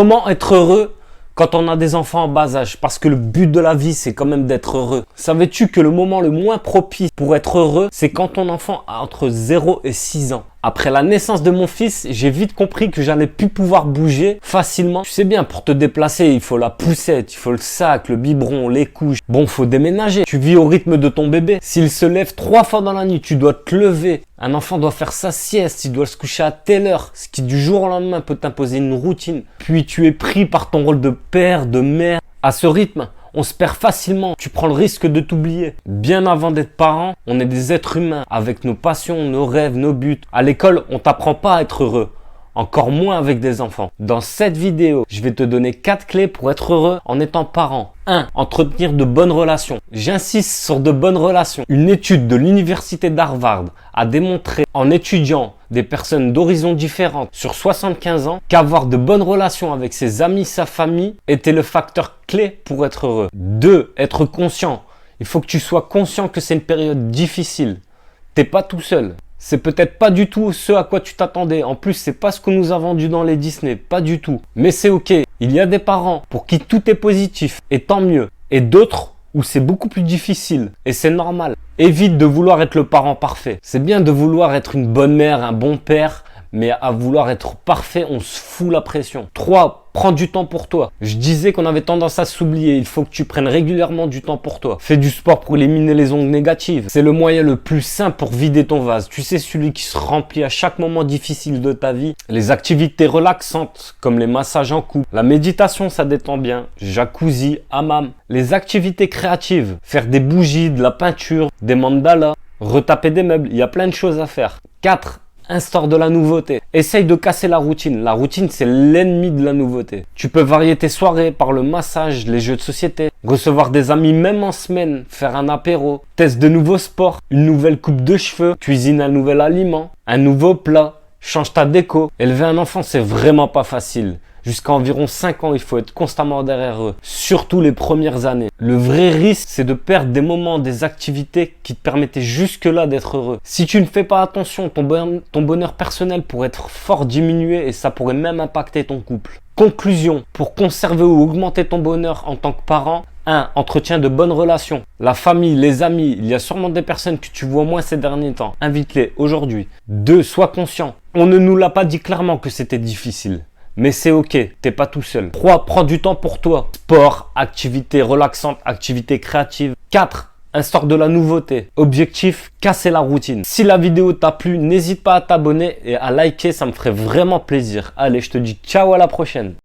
Comment être heureux quand on a des enfants en bas âge? Parce que le but de la vie, c'est quand même d'être heureux. Savais-tu que le moment le moins propice pour être heureux, c'est quand ton enfant a entre 0 et 6 ans? Après la naissance de mon fils, j'ai vite compris que j'allais plus pouvoir bouger facilement. Tu sais bien, pour te déplacer, il faut la poussette, il faut le sac, le biberon, les couches. Bon, faut déménager. Tu vis au rythme de ton bébé. S'il se lève 3 fois dans la nuit, tu dois te lever. Un enfant doit faire sa sieste, il doit se coucher à telle heure, ce qui du jour au lendemain peut t'imposer une routine. Puis tu es pris par ton rôle de père, de mère. À ce rythme, on se perd facilement, tu prends le risque de t'oublier. Bien avant d'être parent, on est des êtres humains avec nos passions, nos rêves, nos buts. À l'école, on t'apprend pas à être heureux. Encore moins avec des enfants. Dans cette vidéo, je vais te donner 4 clés pour être heureux en étant parent. 1. Entretenir de bonnes relations. J'insiste sur de bonnes relations. Une étude de l'université d'Harvard a démontré en étudiant des personnes d'horizons différentes sur 75 ans qu'avoir de bonnes relations avec ses amis, sa famille était le facteur clé pour être heureux. 2. Être conscient. Il faut que tu sois conscient que c'est une période difficile. T'es pas tout seul. C'est peut-être pas du tout ce à quoi tu t'attendais. En plus, c'est pas ce que nous a vendu dans les Disney. Pas du tout. Mais c'est ok. Il y a des parents pour qui tout est positif. Et tant mieux. Et d'autres où c'est beaucoup plus difficile. Et c'est normal. Évite de vouloir être le parent parfait. C'est bien de vouloir être une bonne mère, un bon père. Mais à vouloir être parfait, on se fout la pression. 3. Prends du temps pour toi. Je disais qu'on avait tendance à s'oublier. Il faut que tu prennes régulièrement du temps pour toi. Fais du sport pour éliminer les ondes négatives. C'est le moyen le plus simple pour vider ton vase. Tu sais, celui qui se remplit à chaque moment difficile de ta vie. Les activités relaxantes, comme les massages en couple. La méditation, ça détend bien. Jacuzzi, hammam. Les activités créatives. Faire des bougies, de la peinture, des mandalas. Retaper des meubles. Il y a plein de choses à faire. 4. Instaure de la nouveauté. Essaye de casser la routine. La routine, c'est l'ennemi de la nouveauté. Tu peux varier tes soirées par le massage, les jeux de société, recevoir des amis même en semaine, faire un apéro, teste de nouveaux sports, une nouvelle coupe de cheveux, cuisine un nouvel aliment, un nouveau plat, change ta déco. Élever un enfant, c'est vraiment pas facile. Jusqu'à environ 5 ans, il faut être constamment derrière eux, surtout les premières années. Le vrai risque, c'est de perdre des moments, des activités qui te permettaient jusque-là d'être heureux. Si tu ne fais pas attention, ton bonheur personnel pourrait être fort diminué et ça pourrait même impacter ton couple. Conclusion, pour conserver ou augmenter ton bonheur en tant que parent, 1. Entretiens de bonnes relations. La famille, les amis, il y a sûrement des personnes que tu vois moins ces derniers temps. Invite-les aujourd'hui. 2. Sois conscient. On ne nous l'a pas dit clairement que c'était difficile. Mais c'est ok, t'es pas tout seul. 3. Prends du temps pour toi. Sport, activités relaxantes, activités créatives. 4. Instaure de la nouveauté. Objectif, casser la routine. Si la vidéo t'a plu, n'hésite pas à t'abonner et à liker, ça me ferait vraiment plaisir. Allez, je te dis ciao, à la prochaine.